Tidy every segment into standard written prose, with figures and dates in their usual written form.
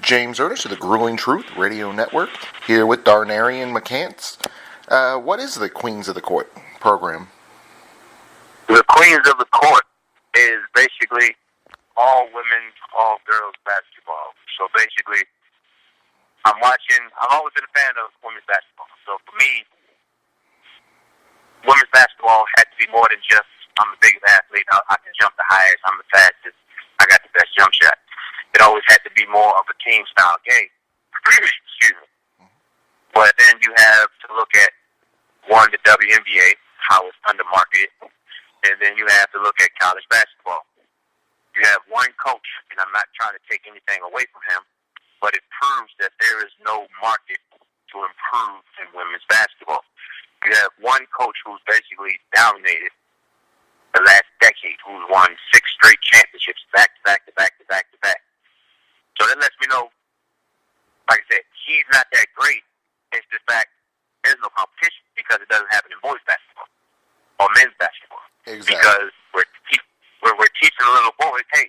James Ernest of the Grueling Truth Radio Network, here with Darnarian McCants. What is the Queens of the Court program? The Queens of the Court is basically all women, all girls basketball. So basically, I've always been a fan of women's basketball. So for me, women's basketball had to be more than just, I'm the biggest athlete, I can jump the highest, I'm the fastest, I got the best jump shot. It always had to be more of a team-style game. Excuse me. But then you have to look at, one, the WNBA, how it's undermarketed, and then you have to look at college basketball. You have one coach, and I'm not trying to take anything away from him, but it proves that there is no market to improve in women's basketball. You have one coach who's basically dominated the last decade, who's won 6 straight championships back to back to back to back to back. So that lets me know, like I said, he's not that great. It's the fact there's no competition because it doesn't happen in boys basketball or men's basketball. Exactly. Because we're teaching the little boys, hey,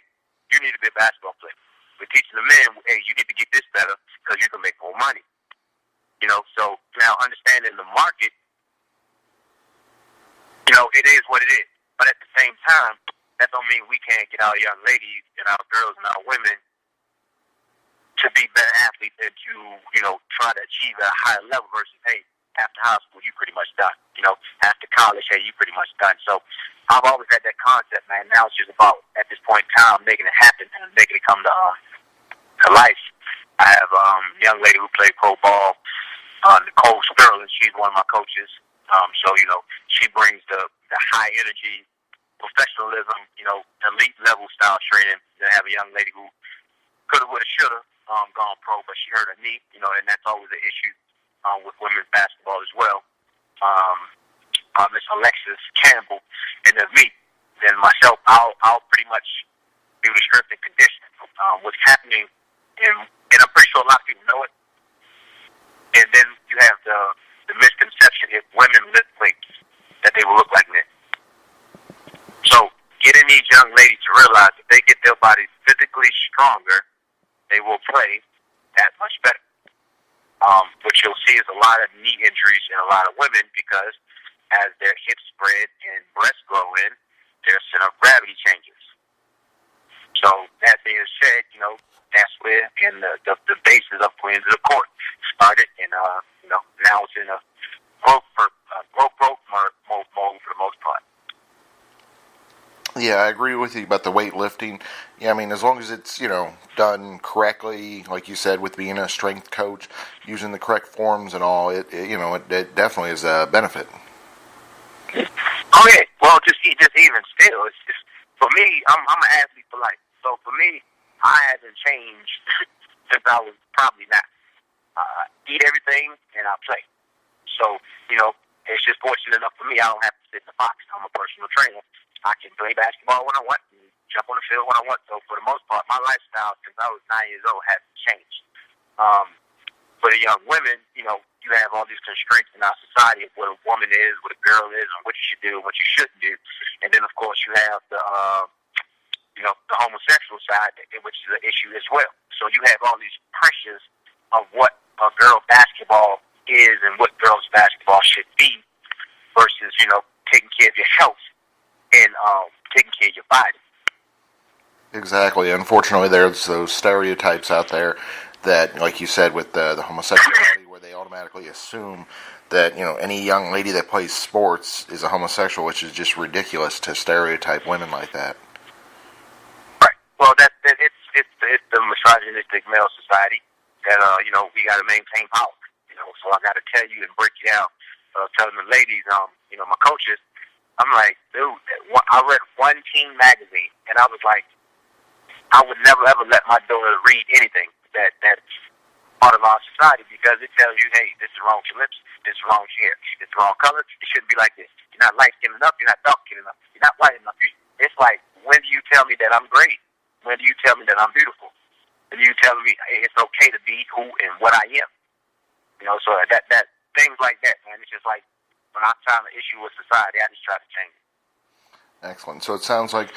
you need to be a basketball player. We're teaching the men, hey, you need to get this better because you can make more money. So now understanding the market, it is what it is. But at the same time, that don't mean we can't get our young ladies and our girls and our women to be better athletes and to, try to achieve at a higher level versus, hey, after high school, you pretty much done. After college, hey, you pretty much done. So I've always had that concept, man. Now it's just about, at this point in time, making it happen and making it come to life. I have a young lady who played pro ball, Nicole Sterling. She's one of my coaches. So, she brings the high energy, professionalism, elite level style training. Then I have a young lady who coulda, woulda, shoulda gone pro, but she hurt her knee, and that's always an issue with women's basketball as well. Miss Alexis Campbell, and then me. Then myself, I'll pretty much do the strength and conditioning. What's happening, and I'm pretty sure a lot of people know it. And then you have the misconception if women lift weights that they will look like men. So getting these young ladies to realize if they get their bodies physically stronger, they will play that much better. What you'll see is a lot of knee injuries in a lot of women because as their hips spread and breasts grow in, their center of gravity changes. So that being said, that's where the basis of Queens of the Court started, and now it's in a growth mode for the most part. Yeah, I agree with you about the weightlifting. Yeah, I mean, as long as it's, done correctly, like you said, with being a strength coach, using the correct forms and all, it definitely is a benefit. Oh, yeah. Well, just even still, it's just, for me, I'm an athlete for life. So for me, I haven't changed since I was probably not. Eat everything, and I play. So, it's just fortunate enough for me, I don't have to sit in the box. I'm a personal trainer. I can play basketball when I want and jump on the field when I want. So for the most part, my lifestyle since I was 9 years old hasn't changed. For the young women, you have all these constraints in our society of what a woman is, what a girl is, and what you should do and what you shouldn't do. And then, of course, you have the homosexual side, which is an issue as well. So you have all these pressures of what a girl basketball is and what girls basketball should be versus, taking care of your health and taking care of your body. Exactly. Unfortunately, there's those stereotypes out there that, like you said, with the homosexuality, where they automatically assume that, any young lady that plays sports is a homosexual, which is just ridiculous to stereotype women like that. Right. Well, it's the misogynistic male society that, we got to maintain power. So I got to tell you and break it down, telling the ladies, my coaches, I'm like, dude, I read one teen magazine, and I was like, I would never ever let my daughter read anything that's part of our society because it tells you, hey, this is wrong with your lips, this is wrong with your hair, this is the wrong color, it shouldn't be like this. You're not light-skinned enough, you're not dark-skinned enough, you're not white enough. It's like, when do you tell me that I'm great? When do you tell me that I'm beautiful? When do you tell me it's okay to be who and what I am? So that things like that, man, it's just like, when I find an issue with society, I just try to change it. Excellent. So it sounds like,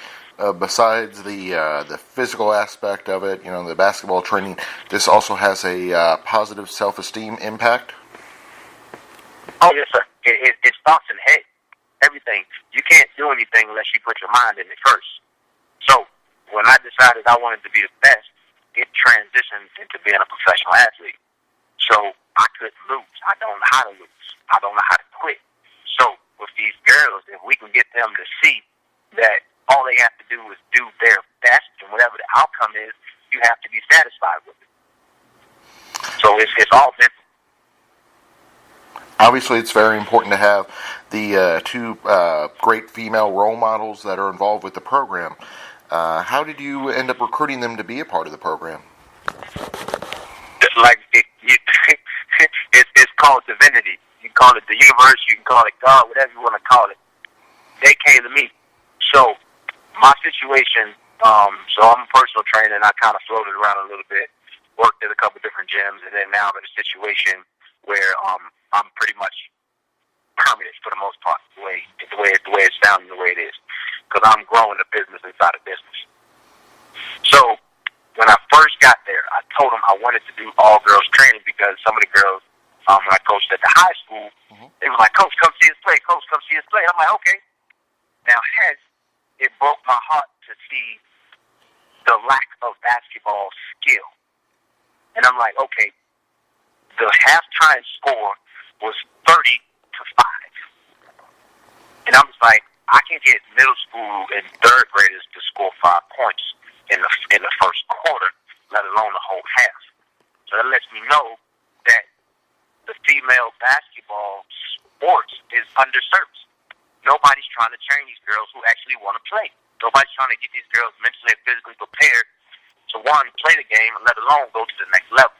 besides the physical aspect of it, the basketball training, this also has a positive self-esteem impact. Oh, yes, sir. It starts in the head. Everything. You can't do anything unless you put your mind in it first. So when I decided I wanted to be the best, it transitioned into being a professional athlete. So I couldn't lose. I don't know how to lose. I don't know how to quit. So with these girls, if we can get them to see that all they have to do is do their best, and whatever the outcome is, you have to be satisfied with it. So it's all mental. Obviously, it's very important to have the two great female role models that are involved with the program. How did you end up recruiting them to be a part of the program? Like it's called divinity. You can call it the universe. You can call it God. Whatever you want to call it. They came to me. So my situation. So I'm a personal trainer, and I kind of floated around a little bit. Worked at a couple different gyms, and then now I'm in a situation where I'm pretty much permanent for the most part. The way it's sounding, the way it is, because I'm growing a business inside a business. So when I first got there, I told them I wanted to do all girls training because some of the girls, when I coached at the high school, they were like, "Coach, come see us play. Coach, come see us play." I'm like, "Okay." Now, hence, it broke my heart to see the lack of basketball skill. And I'm like, okay, the halftime score was 30-5. And I'm just like, I can get middle school and third graders to score 5 points in the first quarter, let alone the whole half. So that lets me know that the female basketball sports is underserved. Nobody's trying to train these girls who actually want to play. Nobody's trying to get these girls mentally and physically prepared to, one, play the game, and let alone go to the next level.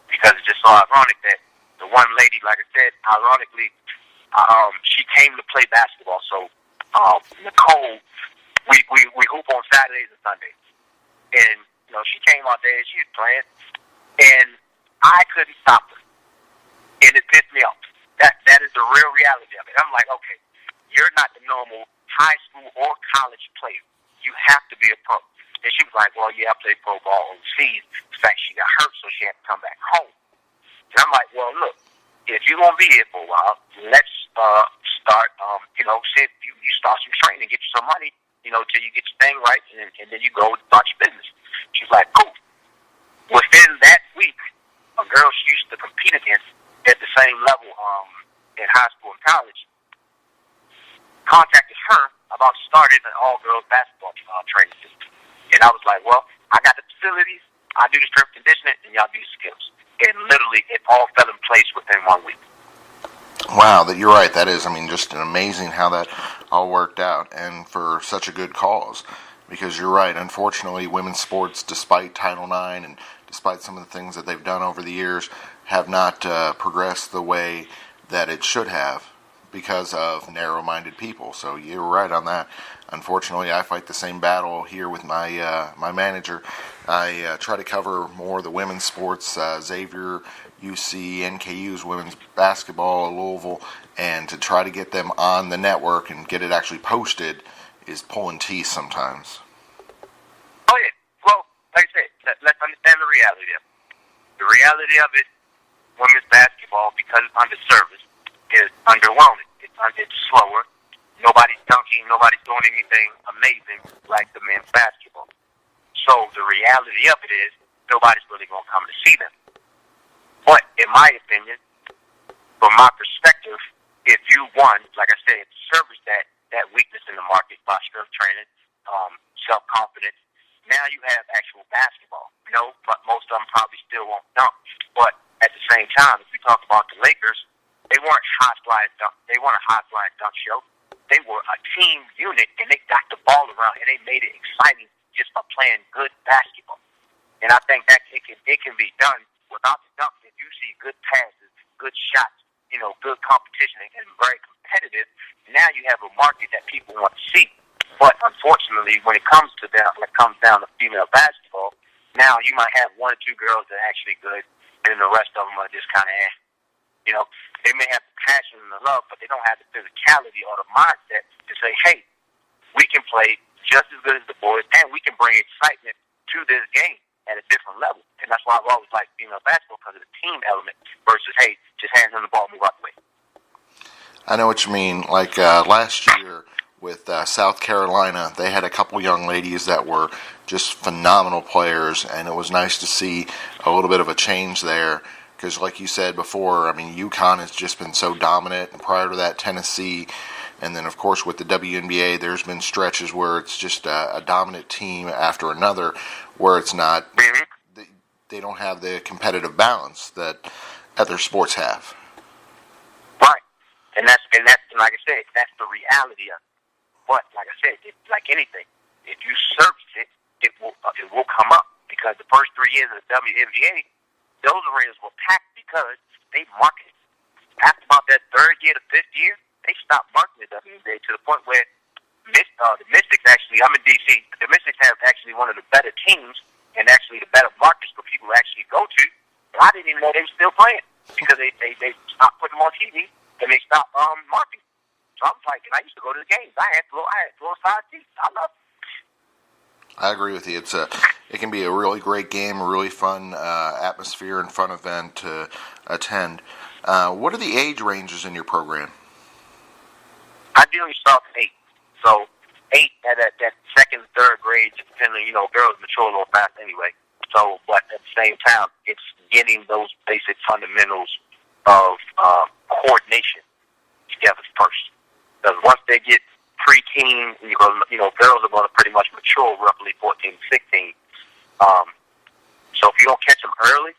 Because it's just so ironic that the one lady, like I said, ironically, she came to play basketball. So Nicole, we hoop on Saturdays and Sundays. And, she came out there and she was playing. And I couldn't stop her. And it pissed me off. That is the real reality of it. I'm like, okay, you're not the normal high school or college player. You have to be a pro. And she was like, well, yeah, I played pro ball overseas. In fact, she got hurt, so she had to come back home. And I'm like, well, look, if you're going to be here for a while, let's start, see if you start some training, get you some money, till you get your thing right, and then you go start your business. She's like, cool. Within that week, a girl she used to compete against at the same level in high school and college contacted her about starting an all-girls basketball training system. And I was like, well, I got the facilities, I do the strength conditioning, and y'all do the skills. And literally, it all fell in place within 1 week. Wow, you're right. That is, just amazing how that all worked out, and for such a good cause. Because you're right, unfortunately, women's sports, despite Title IX and despite some of the things that they've done over the years, have not progressed the way that it should have because of narrow-minded people. So you're right on that. Unfortunately, I fight the same battle here with my my manager. I try to cover more of the women's sports, Xavier, UC, NKU's women's basketball, Louisville, and to try to get them on the network and get it actually posted is pulling teeth sometimes. Oh, yeah. Well, like I said, let's understand the reality of it. The reality of it, women's basketball, because it's underserviced, is underwhelming. It's slower. Nobody's dunking. Nobody's doing anything amazing like the men's basketball. So the reality of it is nobody's really going to come to see them. But in my opinion, from my perspective, if you won, like I said, service that weakness in the market by strength training, self-confidence, now you have actual basketball. But most of them probably still won't dunk. But at the same time, if we talk about the Lakers, they weren't high-flying dunk. They weren't a high-flying dunk show. They were a team unit, and they got the ball around, and they made it exciting just by playing good basketball. And I think that it can be done without the dunk. If you see good passes, good shots, good competition, and very competitive, now you have a market that people want to see. But unfortunately, when it comes down to female basketball, now you might have 1 or 2 girls that are actually good, and the rest of them are just kind of They may have the passion and the love, but they don't have the physicality or the mindset to say, hey, we can play just as good as the boys, and we can bring excitement to this game at a different level. And that's why I've always liked female basketball, because of the team element versus, hey, just hand him the ball, move out the way. I know what you mean. Like last year with South Carolina, they had a couple young ladies that were just phenomenal players, and it was nice to see a little bit of a change there. Because, like you said before, I mean, UConn has just been so dominant, and prior to that, Tennessee. And then, of course, with the WNBA, there's been stretches where it's just a dominant team after another, where it's not, they don't have the competitive balance that other sports have. Right. And that's like I said, that's the reality of it. But, like I said, it's like anything. If you search it will come up. Because the first 3 years of the WNBA, those arenas were packed because they marketed. After about that third year to fifth year, they stopped marketing the WNBA to the point where the Mystics actually, I'm in D.C., the Mystics have actually one of the better teams and actually the better markets for people to actually go to. But I didn't even know they were still playing because they stopped putting them on TV and they stopped marketing. So I'm like, and I used to go to the games. I had floor side seats. I love it. I agree with you. It can be a really great game, a really fun atmosphere and fun event to attend. What are the age ranges in your program? Ideally start at 8. So 8 at that second, third grade, depending, girls mature a little fast anyway. So, but at the same time, it's getting those basic fundamentals of coordination together first. Because once they get pre-teen, girls are going to pretty much mature roughly 14, 16. So if you don't catch them early,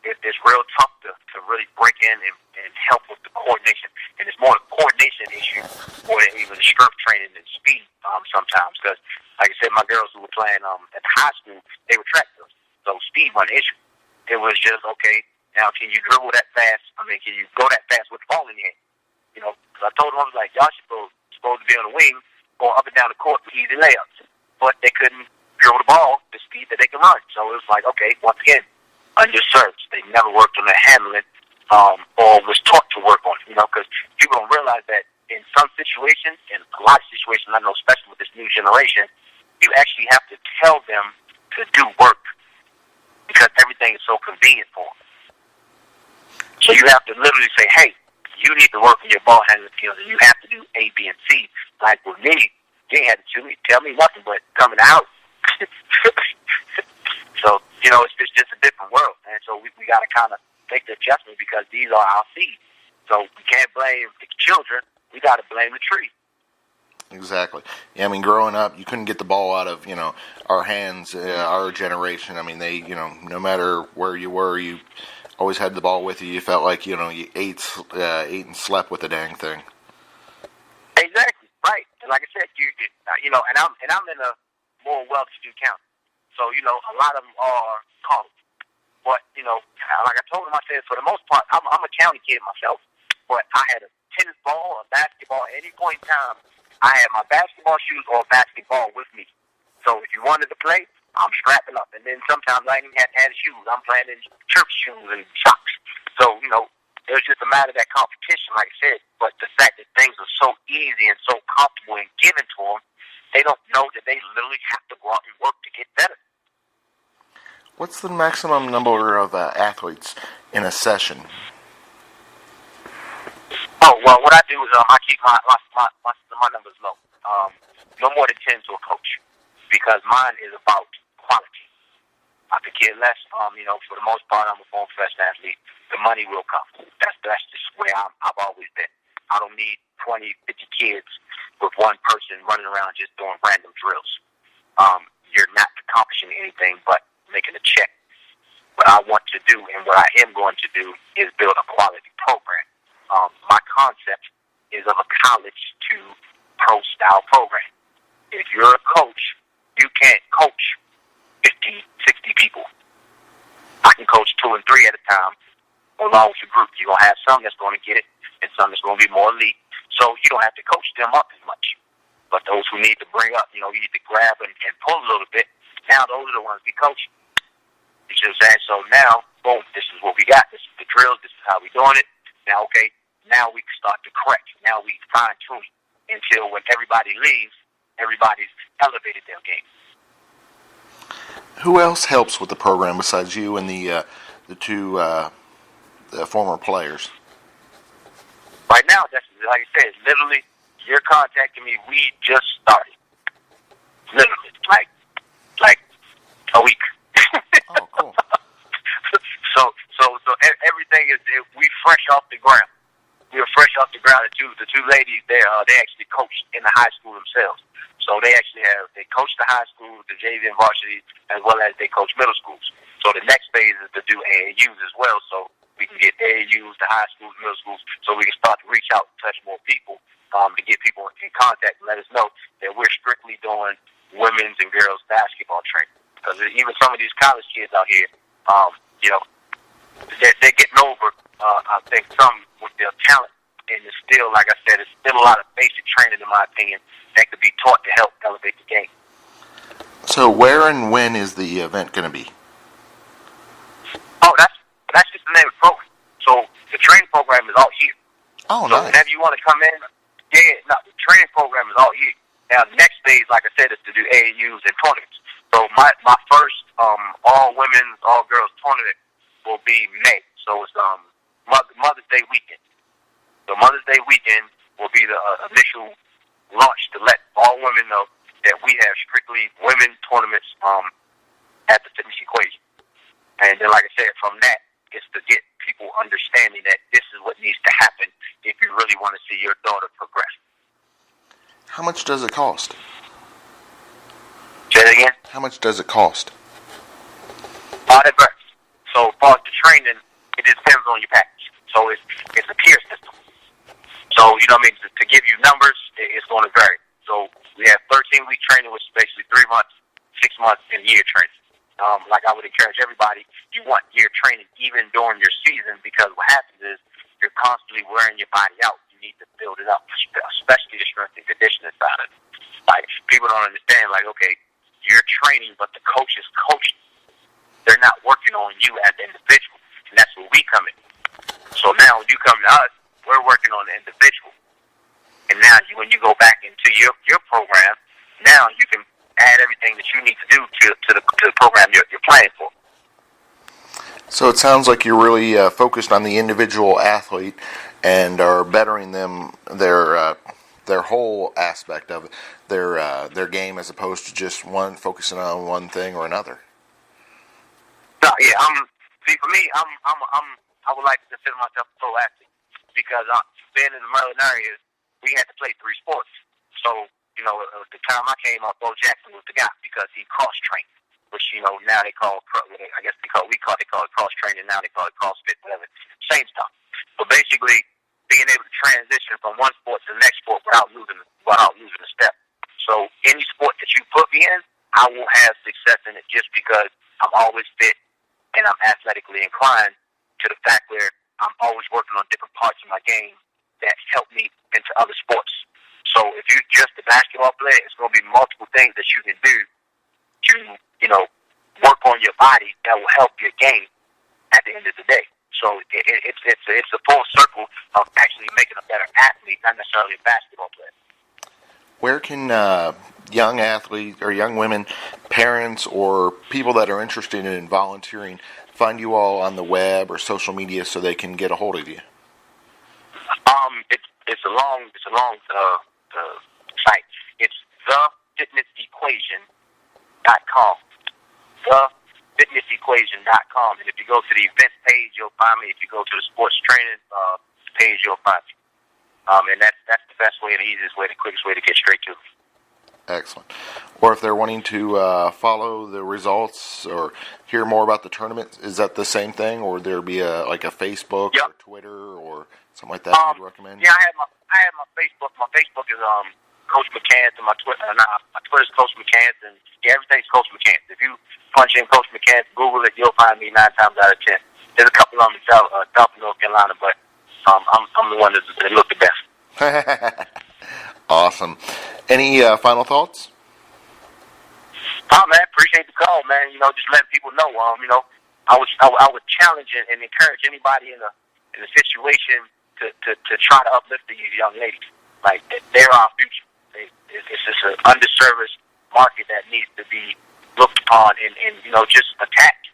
it's real tough to really break in and help with the coordination. And it's more a coordination issue more than even strength training and speed sometimes. Because, like I said, my girls who were playing at high school, they were track girls. So speed wasn't an issue. It was just, okay, now can you dribble that fast? I mean, can you go that fast with the ball in your hand? Because I told them, I was like, y'all supposed to be on the wing, going up and down the court with easy layups. But they couldn't dribble the ball the speed that they can run. So it was like, okay, once again, underserved. They never worked on their handling or was taught to work on it, because people don't realize that in some situations, in a lot of situations, I know especially with this new generation, you actually have to tell them to do work because everything is so convenient for them. So you have to literally say, hey, you need to work on your ball handling skills, and you have to do A, B, and C. Like with me, you ain't had to tell me nothing but coming out. So, it's just a different world. And so we got to kind of make the adjustment because these are our seeds. So we can't blame the children. We got to blame the tree. Exactly. Yeah, I mean, growing up, you couldn't get the ball out of, our hands, our generation. I mean, they, no matter where you were, you always had the ball with you. You felt like, you ate and slept with the dang thing. Exactly. Right. And like I said, and I'm in a more well-to-do county. So, a lot of them are college. But, like I told them, I said, for the most part, I'm a county kid myself. But I had a tennis ball, a basketball, at any point in time, I had my basketball shoes or basketball with me. So if you wanted to play, I'm strapping up. And then sometimes I didn't even have to have shoes. I'm playing in church shoes and socks. So, it was just a matter of that competition, like I said. But the fact that things are so easy and so comfortable and given to them, they don't know that they literally have to go out and work to get better. What's the maximum number of athletes in a session? Oh, well, what I do is I keep my numbers low. No more than 10 to a coach because mine is about quality. I could care less. For the most part, I'm a born professional athlete. The money will come. That's just where I've always been. I don't need 20, 50 kids with one person running around just doing random drills. You're not accomplishing anything but making a check. What I want to do and what I am going to do is build a quality program. My concept is of a college to pro style program. If you're a coach, you can't coach 50, 60 people. I can coach 2 and 3 at a time along with your group. You're going to have some that's going to get it and some that's going to be more elite. So you don't have to coach them up as much. But those who need to bring up, you need to grab and pull a little bit. Now those are the ones we coach. You see what I'm saying? So now, boom, this is what we got. This is the drills. This is how we doing it. Now, okay, now we can start to correct. Now we fine-tune until when everybody leaves, everybody's elevated their game. Who else helps with the program besides you and the two the former players? Right now, that's like I said, literally, you're contacting me. We just started, literally, like a week. Oh, cool. So everything is we fresh off the ground. We were fresh off the ground. The two ladies there, they actually coached in the high school themselves. So they coach the high school, the JV and varsity, as well as they coach middle schools. So the next phase is to do AAUs as well. So we can get AAUs, the high schools, middle schools, so we can start to reach out and touch more people, to get people in contact and let us know that we're strictly doing women's and girls basketball training. Because even some of these college kids out here, they're getting over, I think, some with their talent. And it's still, like I said, it's still a lot of basic training, in my opinion, that could be taught to help elevate the game. So where and when is the event going to be? Oh, that's just the name of the program. So the training program is all year. Oh, so nice. Whenever you want to come in, the training program is all year. Now, the next phase, like I said, is to do AAUs and tournaments. So my first all women's, all girls tournament will be May. So it's Mother's Day weekend. So Mother's Day weekend will be the initial launch to let all women know that we have strictly women tournaments at the Fitness Equation. And then, like I said, from that, it's to get people understanding that this is what needs to happen if you really want to see your daughter progress. How much does it cost? Say that again? How much does it cost? That varies. So as far as the training, it just depends on your package. So it's a tier system. So, you know what I mean, to give you numbers, it's going to vary. So we have 13-week training, which is basically 3 months, 6 months, and year training. Like I would encourage everybody, you want year training even during your season, because what happens is you're constantly wearing your body out. You need to build it up, especially the strength and conditioning side of it. Like, people don't understand, like, okay, you're training, but the coach is coaching. They're not working on you as an individual, and that's where we come in. So now when you come to us, we're working on the individual. And now when you go back into your program, now you can add everything that you need to do to the program you're playing for. So it sounds like you're really focused on the individual athlete and are bettering them their whole aspect of it, their game, as opposed to just focusing on one thing or another. No, yeah, for me, I would like to consider myself a pro athlete, because being in the Maryland area, we had to play 3 sports. So, at the time I came up, Bo Jackson was the guy, because he cross-trained, which, now they call, we call it cross-training, now they call it CrossFit, whatever. Same stuff. But basically, being able to transition from one sport to the next sport without losing a step. So any sport that you put me in, I will have success in it, just because I'm always fit and I'm athletically inclined, to the fact where I'm always working on different parts of my game that help me into other sports. So if you're just a basketball player, it's going to be multiple things that you can do to, work on your body that will help your game at the end of the day. So it's a full circle of actually making a better athlete, not necessarily a basketball player. Where can young athletes or young women, parents, or people that are interested in volunteering find you all on the web or social media so they can get a hold of you? It's a long site. It's thefitnessequation.com. Thefitnessequation.com. And if you go to the events page, you'll find me. If you go to the sports training page, you'll find me. And that's the best way, the easiest way, the quickest way to get straight to me. Excellent. Or if they're wanting to follow the results or hear more about the tournament, is that the same thing, or would there be a Facebook or Twitter or something like that you'd recommend? Yeah, I have my Facebook. My Facebook is Coach McCants, and my Twitter's Coach McCants, and everything's Coach McCants. If you punch in Coach McCants, Google it, you'll find me 9 times out of 10. There's a couple of them in South North Carolina, but I'm the one that look the best. Awesome. Any final thoughts? Oh, man, appreciate the call, man. Just letting people know. I would challenge and encourage anybody in a situation to try to uplift these young ladies. Like, they're our future. It's just an underserviced market that needs to be looked upon and just attacked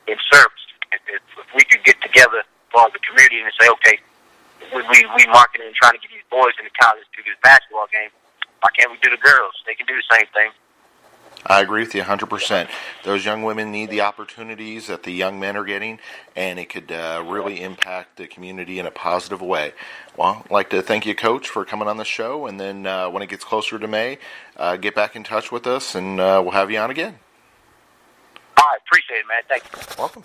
in service. If we could get together for the community and say, okay, we marketing and trying to get these boys in the college to this basketball game, why can't we do the girls? They can do the same thing. I agree with you 100%. Those young women need the opportunities that the young men are getting, and it could really impact the community in a positive way. Well, I'd like to thank you, Coach, for coming on the show, and then when it gets closer to May, get back in touch with us, and we'll have you on again. All right, appreciate it, man. Thank you. Welcome.